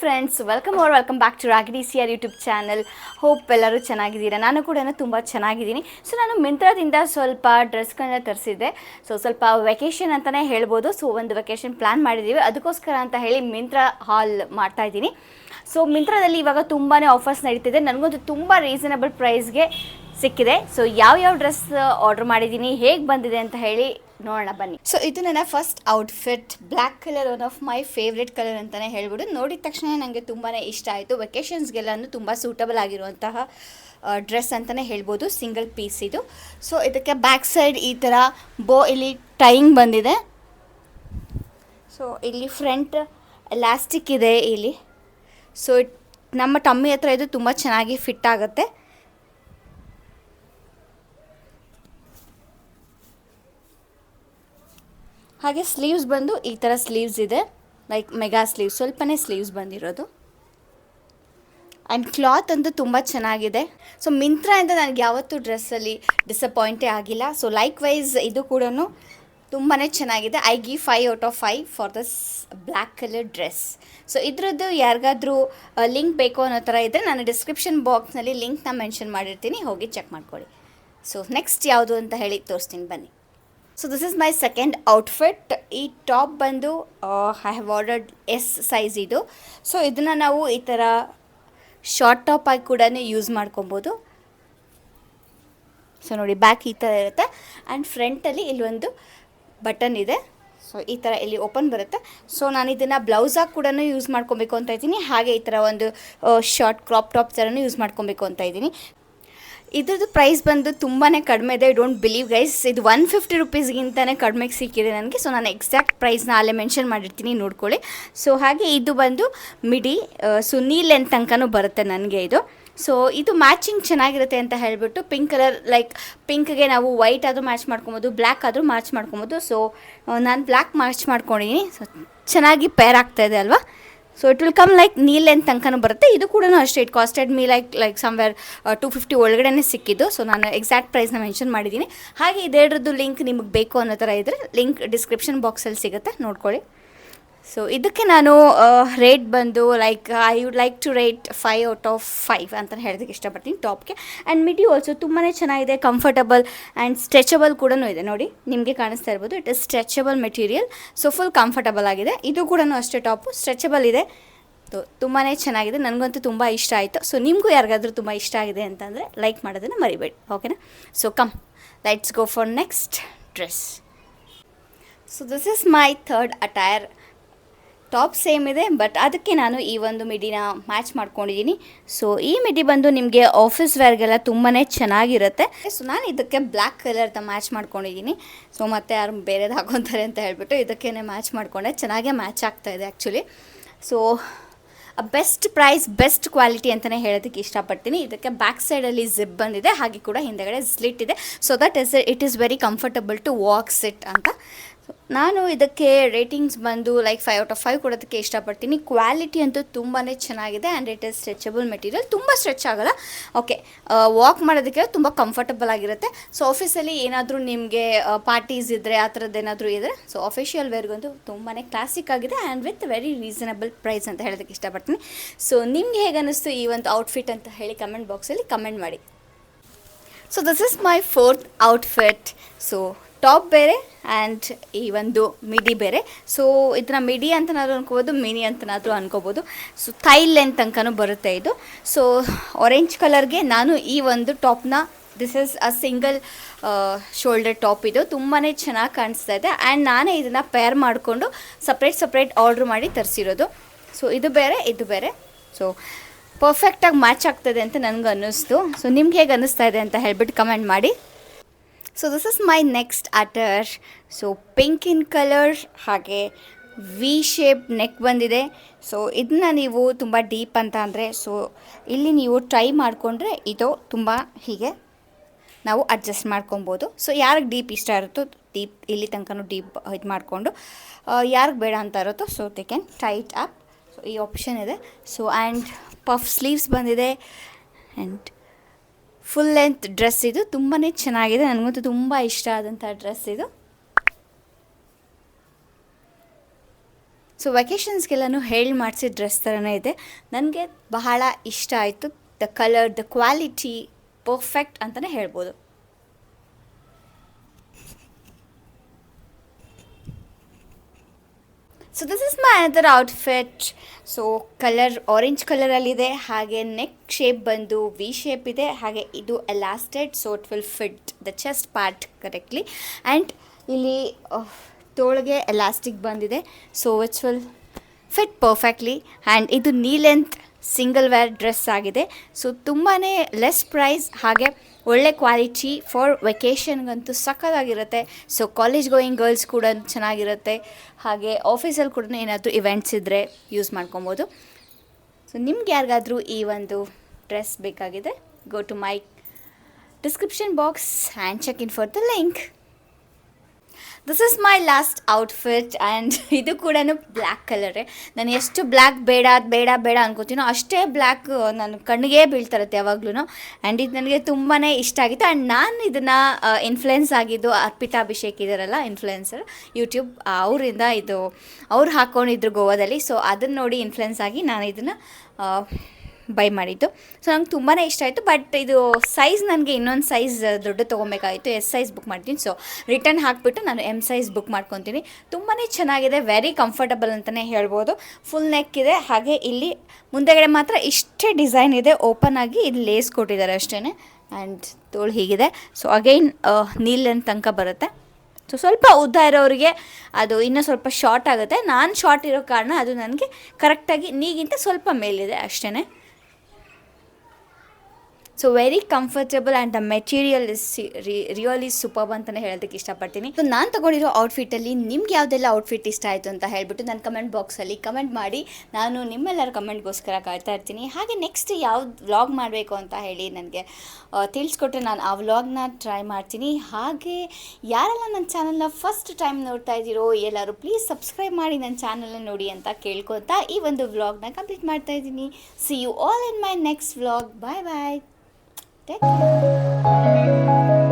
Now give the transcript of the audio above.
Friends, welcome back to Ragini CR YouTube channel. Hope ಎಲ್ಲರೂ ಚೆನ್ನಾಗಿದ್ದೀರಾ. ನಾನು ಕೂಡ ತುಂಬ ಚೆನ್ನಾಗಿದ್ದೀನಿ. ಸೊ ನಾನು ಮಿಂತ್ರಾದಿಂದ ಸ್ವಲ್ಪ ಡ್ರೆಸ್ಗಳನ್ನ ತರಿಸಿದ್ದೆ. ಸ್ವಲ್ಪ ವೆಕೇಷನ್ ಅಂತಲೇ ಹೇಳ್ಬೋದು. ಒಂದು ವೆಕೇಷನ್ ಪ್ಲ್ಯಾನ್ ಮಾಡಿದ್ದೀವಿ, ಅದಕ್ಕೋಸ್ಕರ ಅಂತ ಹೇಳಿ ಮಿಂತ್ರಾ ಹಾಲ್ ಮಾಡ್ತಾಯಿದ್ದೀನಿ. ಸೊ ಮಿಂತ್ರಾದಲ್ಲಿ ಇವಾಗ ತುಂಬಾ ಆಫರ್ಸ್ ನಡೀತಿದೆ. ನನಗಂತೂ ತುಂಬ ರೀಸನಬಲ್ ಪ್ರೈಸ್ಗೆ ಸಿಕ್ಕಿದೆ. ಸೊ ಯಾವ ಡ್ರೆಸ್ ಆರ್ಡರ್ ಮಾಡಿದ್ದೀನಿ, ಹೇಗೆ ಬಂದಿದೆ ಅಂತ ಹೇಳಿ ನೋಡೋಣ ಬನ್ನಿ. ಸೊ ಇದು ನನ್ನ first outfit. Black colour one of my favourite colour ಅಂತಲೇ ಹೇಳ್ಬಿಟ್ಟು ನೋಡಿದ ತಕ್ಷಣ ನನಗೆ ತುಂಬಾ ಇಷ್ಟ ಆಯಿತು. ವೆಕೇಷನ್ಸ್ಗೆಲ್ಲನೂ ತುಂಬ ಸೂಟಬಲ್ ಆಗಿರುವಂತಹ ಡ್ರೆಸ್ ಅಂತಲೇ ಹೇಳ್ಬೋದು. ಸಿಂಗಲ್ ಪೀಸ್ ಇದು. ಸೊ ಇದಕ್ಕೆ ಬ್ಯಾಕ್ ಸೈಡ್ ಈ ಥರ ಇಲ್ಲಿ ಟೈಯಿಂಗ್ ಬಂದಿದೆ. ಸೊ ಇಲ್ಲಿ ಫ್ರಂಟ್ ಎಲಾಸ್ಟಿಕ್ ಇದೆ ಇಲ್ಲಿ. ಸೊ ನಮ್ಮ ಟಮ್ಮಿ ಹತ್ರ ಇದು ತುಂಬ ಚೆನ್ನಾಗಿ ಫಿಟ್ ಆಗುತ್ತೆ. ಹಾಗೆ ಸ್ಲೀವ್ಸ್ ಬಂದು ಈ ಥರ ಸ್ಲೀವ್ಸ್ ಇದೆ, ಲೈಕ್ ಮೆಗಾ ಸ್ಲೀವ್ಸ್, ಸ್ವಲ್ಪನೇ ಸ್ಲೀವ್ಸ್ ಬಂದಿರೋದು. ಆ್ಯಂಡ್ ಕ್ಲಾತ್ ಅಂತೂ ತುಂಬ ಚೆನ್ನಾಗಿದೆ. ಸೊ ಮಿಂತ್ರಾಯಿಂದ ನನಗೆ ಯಾವತ್ತೂ ಡ್ರೆಸ್ಸಲ್ಲಿ ಡಿಸಪಾಯಿಂಟೇ ಆಗಿಲ್ಲ. ಸೊ ಲೈಕ್ ವೈಸ್ ಇದು ಕೂಡ ತುಂಬಾ ಚೆನ್ನಾಗಿದೆ. I give 5 out of 5 for this black colour dress. So ಇದರದ್ದು ಯಾರಿಗಾದ್ರೂ ಲಿಂಕ್ ಬೇಕು ಅನ್ನೋ ಥರ ಇದ್ದರೆ ನಾನು ಡಿಸ್ಕ್ರಿಪ್ಷನ್ ಬಾಕ್ಸ್ನಲ್ಲಿ ಲಿಂಕ್ನ ಮೆನ್ಷನ್ ಮಾಡಿರ್ತೀನಿ, ಹೋಗಿ ಚೆಕ್ ಮಾಡ್ಕೊಳ್ಳಿ. ಸೊ ನೆಕ್ಸ್ಟ್ ಯಾವುದು ಅಂತ ಹೇಳಿ ತೋರಿಸ್ತೀನಿ ಬನ್ನಿ. So this is my second outfit. ಈ ಟಾಪ್ ಬಂದು I have ordered S size ಇದು. ಸೊ ಇದನ್ನು ನಾವು ಈ ಥರ ಶಾರ್ಟ್ ಟಾಪ್ ಆಗಿ ಕೂಡ ಯೂಸ್ ಮಾಡ್ಕೊಬೋದು. ಸೊ ನೋಡಿ, ಬ್ಯಾಕ್ ಈ ಥರ ಇರುತ್ತೆ ಆ್ಯಂಡ್ ಫ್ರಂಟಲ್ಲಿ ಇಲ್ಲೊಂದು ಬಟನ್ ಇದೆ. ಸೊ ಈ ಥರ ಇಲ್ಲಿ ಓಪನ್ ಬರುತ್ತೆ. ಸೊ ನಾನು ಇದನ್ನು ಬ್ಲೌಸಾಗಿ ಕೂಡ ಯೂಸ್ ಮಾಡ್ಕೊಬೇಕು ಅಂತ ಇದ್ದೀನಿ. ಹಾಗೆ ಈ ಥರ ಒಂದು ಶಾರ್ಟ್ ಕ್ರಾಪ್ ಟಾಪ್ ಥರನೂ ಯೂಸ್ ಮಾಡ್ಕೊಬೇಕು ಅಂತ ಇದ್ದೀನಿ. ಇದ್ರದ್ದು ಪ್ರೈಸ್ ಬಂದು ತುಂಬಾ ಕಡಿಮೆ ಇದೆ. ಡೋಂಟ್ ಬಿಲೀವ್ ಗೈಸ್, ಇದು 150 ರುಪೀಸ್ಗಿಂತಲೇ ಕಡಿಮೆಗೆ ಸಿಕ್ಕಿದೆ ನನಗೆ. ಸೊ ನಾನು ಎಕ್ಸಾಕ್ಟ್ ಪ್ರೈಸ್ನ ಅಲ್ಲೇ ಮೆನ್ಷನ್ ಮಾಡಿರ್ತೀನಿ, ನೋಡ್ಕೊಳ್ಳಿ. ಸೊ ಹಾಗೆ ಇದು ಬಂದು ಮಿಡಿ, ಸೊ ನೀ ಲೆಂತ್ ತನಕನೂ ಬರುತ್ತೆ ನನಗೆ ಇದು. ಸೊ ಇದು ಮ್ಯಾಚಿಂಗ್ ಚೆನ್ನಾಗಿರುತ್ತೆ ಅಂತ ಹೇಳಿಬಿಟ್ಟು ಪಿಂಕ್ ಕಲರ್, ಲೈಕ್ ಪಿಂಕ್ಗೆ ನಾವು ವೈಟ್ ಆದರೂ ಮ್ಯಾಚ್ ಮಾಡ್ಕೊಬೋದು, ಬ್ಲ್ಯಾಕ್ ಆದರೂ ಮ್ಯಾಚ್ ಮಾಡ್ಕೊಬೋದು. ಸೊ ನಾನು ಬ್ಲ್ಯಾಕ್ ಮ್ಯಾಚ್ ಮಾಡ್ಕೊಂಡಿದ್ದೀನಿ. ಸೊ ಚೆನ್ನಾಗಿ ಪೇರ್ ಆಗ್ತಾಯಿದೆ ಅಲ್ವಾ. So it will come like ನೀ ಲೆಂತ್ ತನಕನೂ ಬರುತ್ತೆ. ಇದು ಕೂಡ ಅಷ್ಟೇ, it costed me like somewhere 250 ಒಳಗಡೆ ಸಿಕ್ಕಿದ್ದು. ಸೊ ನಾನು ಎಕ್ಸಾಕ್ಟ್ ಪ್ರೈಸ್ನ ಮೆನ್ಷನ್ ಮಾಡಿದ್ದೀನಿ. ಹಾಗೆ ಇದೆರಡರದ್ದು ಲಿಂಕ್ ನಿಮಗೆ ಬೇಕು ಅನ್ನೋ ಥರ ಇದ್ದರೆ ಲಿಂಕ್ ಡಿಸ್ಕ್ರಿಪ್ಷನ್ ಬಾಕ್ಸಲ್ಲಿ ಸಿಗುತ್ತೆ, ನೋಡ್ಕೊಳ್ಳಿ. ಸೊ ಇದಕ್ಕೆ ನಾನು ರೇಟ್ ಬಂದು like I would like to rate 5 out of 5 ಅಂತ ಹೇಳೋದಕ್ಕೆ ಇಷ್ಟಪಡ್ತೀನಿ ಟಾಪ್ಗೆ. ಆ್ಯಂಡ್ ಮಿಡಿ ಆಲ್ಸೋ ತುಂಬಾ ಚೆನ್ನಾಗಿದೆ, ಕಂಫರ್ಟಬಲ್ ಆ್ಯಂಡ್ ಸ್ಟ್ರೆಚಬಲ್ ಕೂಡ ಇದೆ. ನೋಡಿ, ನಿಮಗೆ ಕಾಣಿಸ್ತಾ ಇರ್ಬೋದು, it is stretchable material. So full comfortable ಆಗಿದೆ. ಇದು ಕೂಡ ಅಷ್ಟೇ, ಟಾಪು ಸ್ಟ್ರೆಚಬಲ್ ಇದೆ. ತುಂಬಾ ಚೆನ್ನಾಗಿದೆ, ನನಗಂತೂ ತುಂಬ ಇಷ್ಟ ಆಯಿತು. ಸೊ ನಿಮಗೂ ಯಾರಿಗಾದರೂ ತುಂಬ ಇಷ್ಟ ಆಗಿದೆ ಅಂತಂದರೆ ಲೈಕ್ ಮಾಡೋದನ್ನು ಮರಿಬೇಡಿ, ಓಕೆನಾ. So come, let's go for next dress. So this is my third attire. Top same ಇದೆ, ಬಟ್ ಅದಕ್ಕೆ ನಾನು ಈ ಒಂದು ಮಿಡಿನ ಮ್ಯಾಚ್ ಮಾಡ್ಕೊಂಡಿದ್ದೀನಿ. ಸೊ ಈ ಮಿಡಿ ಬಂದು ನಿಮಗೆ ಆಫೀಸ್ ವೇರ್ಗೆಲ್ಲ ತುಂಬಾ ಚೆನ್ನಾಗಿರುತ್ತೆ. ಸೊ ನಾನು ಇದಕ್ಕೆ ಬ್ಲ್ಯಾಕ್ ಕಲರ್ದ ಮ್ಯಾಚ್ ಮಾಡ್ಕೊಂಡಿದ್ದೀನಿ. ಸೊ ಮತ್ತೆ ಯಾರು ಬೇರೆದು ಹಾಕೊತಾರೆ ಅಂತ ಹೇಳ್ಬಿಟ್ಟು ಇದಕ್ಕೇ ಮ್ಯಾಚ್ ಮಾಡಿಕೊಂಡೆ. ಚೆನ್ನಾಗೇ ಮ್ಯಾಚ್ ಆಗ್ತಾಯಿದೆ actually. So best price, best quality ಅಂತಲೇ ಹೇಳೋದಕ್ಕೆ ಇಷ್ಟಪಡ್ತೀನಿ. ಇದಕ್ಕೆ ಬ್ಯಾಕ್ ಸೈಡಲ್ಲಿ ಜಿಪ್ ಬಂದಿದೆ, ಹಾಗೆ ಕೂಡ ಹಿಂದೆಗಡೆ ಸ್ಲಿಟ್ ಇದೆ. So that it is very comfortable to walk sit ಅಂತ. ನಾನು ಇದಕ್ಕೆ ರೇಟಿಂಗ್ಸ್ ಬಂದು ಲೈಕ್ 5 out of 5 ಕೊಡೋದಕ್ಕೆ ಇಷ್ಟಪಡ್ತೀನಿ. ಕ್ವಾಲಿಟಿ ಅಂತೂ ತುಂಬಾ ಚೆನ್ನಾಗಿದೆ and it is stretchable material. ತುಂಬ ಸ್ಟ್ರೆಚ್ ಆಗೋಲ್ಲ. ಓಕೆ, ವಾಕ್ ಮಾಡೋದಕ್ಕೆ ತುಂಬ ಕಂಫರ್ಟಬಲ್ ಆಗಿರುತ್ತೆ. ಸೊ ಆಫೀಸಲ್ಲಿ ಏನಾದರೂ ನಿಮಗೆ ಪಾರ್ಟೀಸ್ ಇದ್ದರೆ, ಆ ಥರದ್ದು ಏನಾದರೂ ಇದ್ದರೆ, ಸೊ ಆಫಿಷಿಯಲ್ ವೇರ್ಗಂತೂ ತುಂಬಾ ಕ್ಲಾಸಿಕ್ ಆಗಿದೆ and with very reasonable price ಅಂತ ಹೇಳೋದಕ್ಕೆ ಇಷ್ಟಪಡ್ತೀನಿ. ಸೊ ನಿಮ್ಗೆ ಹೇಗೆ ಅನ್ನಿಸ್ತು ಈ ಒಂದು ಔಟ್ಫಿಟ್ ಅಂತ ಹೇಳಿ ಕಮೆಂಟ್ ಬಾಕ್ಸಲ್ಲಿ ಕಮೆಂಟ್ ಮಾಡಿ. So this is my fourth outfit. So top ಬೇರೆ ಆ್ಯಂಡ್ ಈ ಒಂದು ಮಿಡಿ ಬೇರೆ. ಸೊ ಇದನ್ನ ಮಿಡಿ ಅಂತನಾದರೂ ಅನ್ಕೋಬೋದು, ಮಿನಿ ಅಂತನಾದರೂ ಅನ್ಕೋಬೋದು. ಸೊ ಥೈ ಲೆಂತ್ ತನಕನೂ ಬರುತ್ತೆ ಇದು. ಸೊ ಆರೆಂಜ್ ಕಲರ್ಗೆ ನಾನು ಈ ಒಂದು ಟಾಪ್ನ, this is a single shoulder top. ಇದು ತುಂಬಾ ಚೆನ್ನಾಗಿ ಕಾಣಿಸ್ತಾ ಇದೆ ಆ್ಯಂಡ್ ನಾನೇ ಇದನ್ನು ಪೇರ್ ಮಾಡಿಕೊಂಡು ಸಪ್ರೇಟ್ ಆರ್ಡ್ರ್ ಮಾಡಿ ತರಿಸಿರೋದು. ಸೊ ಇದು ಬೇರೆ, ಇದು ಬೇರೆ. ಸೊ ಪರ್ಫೆಕ್ಟಾಗಿ ಮ್ಯಾಚ್ ಆಗ್ತದೆ ಅಂತ ನನಗೆ ಅನ್ನಿಸ್ತು. ಸೊ ನಿಮ್ಗೆ ಹೇಗೆ ಅನ್ನಿಸ್ತಾ ಇದೆ ಅಂತ ಹೇಳ್ಬಿಟ್ಟು ಕಮೆಂಟ್ ಮಾಡಿ. So this is my next utter. So pink in colour, ಹಾಗೆ ವಿ ಶೇಪ್ ನೆಕ್ ಬಂದಿದೆ. ಸೊ ಇದನ್ನ ನೀವು ತುಂಬ ಡೀಪ್ ಅಂತ ಅಂದರೆ, ಸೊ ಇಲ್ಲಿ ನೀವು ಟ್ರೈ ಮಾಡಿಕೊಂಡ್ರೆ ಇದು ತುಂಬ ಹೀಗೆ ನಾವು ಅಡ್ಜಸ್ಟ್ ಮಾಡ್ಕೊಬೋದು. ಸೊ ಯಾರಿಗೆ ಡೀಪ್ ಇಷ್ಟ ಇರುತ್ತೋ ಡೀಪ್, ಇಲ್ಲಿ ತನಕನೂ ಡೀಪ್ ಇದು ಮಾಡಿಕೊಂಡು, ಯಾರಿಗೆ ಬೇಡ ಅಂತ ಇರುತ್ತೋ so they can tight up. So ಈ ಆಪ್ಷನ್ ಇದೆ. ಸೊ ಆ್ಯಂಡ್ ಪಫ್ ಸ್ಲೀವ್ಸ್ ಬಂದಿದೆ ಆ್ಯಂಡ್ ಫುಲ್ ಲೆಂತ್ ಡ್ರೆಸ್. ಇದು ತುಂಬಾ ಚೆನ್ನಾಗಿದೆ, ನನಗಂತೂ ತುಂಬ ಇಷ್ಟ ಆದಂಥ ಡ್ರೆಸ್ ಇದು. ಸೊ ವೆಕೇಷನ್ಸ್ಗೆಲ್ಲನೂ ಹೇಳಿ ಮಾಡಿಸಿದ ಡ್ರೆಸ್ ಥರನೇ ಇದೆ. ನನಗೆ ಬಹಳ ಇಷ್ಟ ಆಯಿತು. The colour, the quality perfect ಅಂತಲೇ ಹೇಳ್ಬೋದು. So this is my other outfit. So colour orange ಕಲರಲ್ಲಿದೆ, ಹಾಗೆ ನೆಕ್ ಶೇಪ್ ಬಂದು ವಿ ಶೇಪ್ ಇದೆ, ಹಾಗೆ ಇದು ಎಲಾಸ್ಟೆಡ್, so it will fit the chest part correctly. And ಇಲ್ಲಿ ತೋಳಿಗೆ ಎಲಾಸ್ಟಿಕ್ ಬಂದಿದೆ, so it's will fit perfectly. And ಇದು knee length single wear dress ಆಗಿದೆ. ಸೊ ತುಂಬಾ ಲೆಸ್ ಪ್ರೈಸ್, ಹಾಗೆ ಒಳ್ಳೆ ಕ್ವಾಲಿಟಿ. ಫಾರ್ ವೆಕೇಷನ್ಗಂತೂ ಸಕ್ಕತ್ತಾಗಿರುತ್ತೆ. ಸೊ ಕಾಲೇಜ್ ಗೋಯಿಂಗ್ ಗರ್ಲ್ಸ್ ಕೂಡ ಚೆನ್ನಾಗಿರುತ್ತೆ, ಹಾಗೆ ಆಫೀಸಲ್ಲಿ ಕೂಡ ಏನಾದರೂ ಇವೆಂಟ್ಸ್ ಇದ್ದರೆ ಯೂಸ್ ಮಾಡ್ಕೊಬೋದು. ಸೊ ನಿಮ್ಗೆ ಯಾರಿಗಾದರೂ ಈ ಒಂದು ಡ್ರೆಸ್ ಬೇಕಾಗಿದೆ, go to my description box and check in for the link. This is my last outfit and ಇದು ಕೂಡ ಬ್ಲ್ಯಾಕ್ ಕಲರೇ. ನಾನು ಎಷ್ಟು ಬ್ಲ್ಯಾಕ್ ಬೇಡ ಬೇಡ ಬೇಡ ಅನ್ಕೋತೀನೋ ಅಷ್ಟೇ ಬ್ಲ್ಯಾಕ್ ನನ್ನ ಕಣ್ಣಿಗೆ ಬೀಳ್ತಾರತ್ತೆ ಯಾವಾಗ್ಲೂ. ಆ್ಯಂಡ್ ಇದು ನನಗೆ ತುಂಬಾ ಇಷ್ಟ ಆಗಿತ್ತು. ಆ್ಯಂಡ್ ನಾನು ಇದನ್ನು ಇನ್ಫ್ಲುಯೆನ್ಸ್ ಆಗಿದ್ದು ಅರ್ಪಿತಾ ಅಭಿಷೇಕ್ ಇದ್ದಾರಲ್ಲ ಇನ್ಫ್ಲುಯೆನ್ಸರ್ ಯೂಟ್ಯೂಬ್, ಅವರಿಂದ ಇದು ಅವ್ರು ಹಾಕ್ಕೊಂಡಿದ್ರು ಗೋವಾದಲ್ಲಿ. ಸೊ ಅದನ್ನು ನೋಡಿ ಇನ್ಫ್ಲುಯೆನ್ಸ್ ಆಗಿ ನಾನು ಇದನ್ನು ಬೈ ಮಾಡಿದ್ದು. ಸೊ ನಂಗೆ ತುಂಬಾ ಇಷ್ಟ ಆಯಿತು. ಬಟ್ ಇದು ಸೈಜ್ ನನಗೆ ಇನ್ನೊಂದು ಸೈಜ್ ದೊಡ್ಡ ತೊಗೊಬೇಕಾಗಿತ್ತು, ಎಸ್ ಸೈಜ್ ಬುಕ್ ಮಾಡ್ತೀನಿ. ಸೊ ರಿಟರ್ನ್ ಹಾಕಿಬಿಟ್ಟು ನಾನು ಎಮ್ ಸೈಜ್ ಬುಕ್ ಮಾಡ್ಕೊತೀನಿ. ತುಂಬಾ ಚೆನ್ನಾಗಿದೆ, ವೆರಿ ಕಂಫರ್ಟಬಲ್ ಅಂತಲೇ ಹೇಳ್ಬೋದು. ಫುಲ್ ನೆಕ್ ಇದೆ, ಹಾಗೆ ಇಲ್ಲಿ ಮುಂದೆಗಡೆ ಮಾತ್ರ ಇಷ್ಟೇ ಡಿಸೈನ್ ಇದೆ, ಓಪನ್ ಆಗಿ ಇಲ್ಲಿ ಲೇಸ್ ಕೊಟ್ಟಿದ್ದಾರೆ ಅಷ್ಟೇ. ಆ್ಯಂಡ್ ತೋಳು ಹೀಗಿದೆ. ಸೊ ಅಗೈನ್ ನೀಲ್ ಲೆಂತ್ ತನಕ ಬರುತ್ತೆ. ಸೊ ಸ್ವಲ್ಪ ಉದ್ದ ಇರೋರಿಗೆ ಅದು ಇನ್ನೂ ಸ್ವಲ್ಪ ಶಾರ್ಟ್ ಆಗುತ್ತೆ. ನಾನು ಶಾರ್ಟ್ ಇರೋ ಕಾರಣ ಅದು ನನಗೆ ಕರೆಕ್ಟಾಗಿ ನೀಗಿಂತ ಸ್ವಲ್ಪ ಮೇಲಿದೆ ಅಷ್ಟೇ. So very comfortable and the material is really superb ಅಂತಲೇ ಹೇಳೋದಕ್ಕೆ ಇಷ್ಟಪಡ್ತೀನಿ. ಸೊ ನಾನು ತೊಗೊಂಡಿರೋ ಔಟ್ಫಿಟ್ಟಲ್ಲಿ ನಿಮ್ಗೆ ಯಾವುದೆಲ್ಲ ಔಟ್ಫಿಟ್ ಇಷ್ಟ ಆಯಿತು ಅಂತ ಹೇಳ್ಬಿಟ್ಟು ನಾನು ಕಮೆಂಟ್ ಬಾಕ್ಸಲ್ಲಿ ಕಮೆಂಟ್ ಮಾಡಿ, ನಾನು ನಿಮ್ಮೆಲ್ಲರ ಕಮೆಂಟ್ಗೋಸ್ಕರ ಕಾಯ್ತಾ ಇರ್ತೀನಿ. ಹಾಗೆ ನೆಕ್ಸ್ಟ್ ಯಾವ್ದು ವ್ಲಾಗ್ ಮಾಡಬೇಕು ಅಂತ ಹೇಳಿ ನನಗೆ ತಿಳಿಸ್ಕೊಟ್ರೆ ನಾನು ಆ ವ್ಲಾಗ್ನ ಟ್ರೈ ಮಾಡ್ತೀನಿ. ಹಾಗೆ ಯಾರೆಲ್ಲ ನನ್ನ ಚಾನಲ್ನ ಫಸ್ಟ್ ಟೈಮ್ ನೋಡ್ತಾ ಇದ್ದೀರೋ ಎಲ್ಲರೂ ಪ್ಲೀಸ್ ಸಬ್ಸ್ಕ್ರೈಬ್ ಮಾಡಿ ನನ್ನ ಚಾನಲ್ನ ನೋಡಿ ಅಂತ ಕೇಳ್ಕೊತಾ ಈ ಒಂದು ವ್ಲಾಗ್ನ ಕಂಪ್ಲೀಟ್ ಮಾಡ್ತಾ ಇದ್ದೀನಿ. See you all in my next vlog. Bye bye. Take care.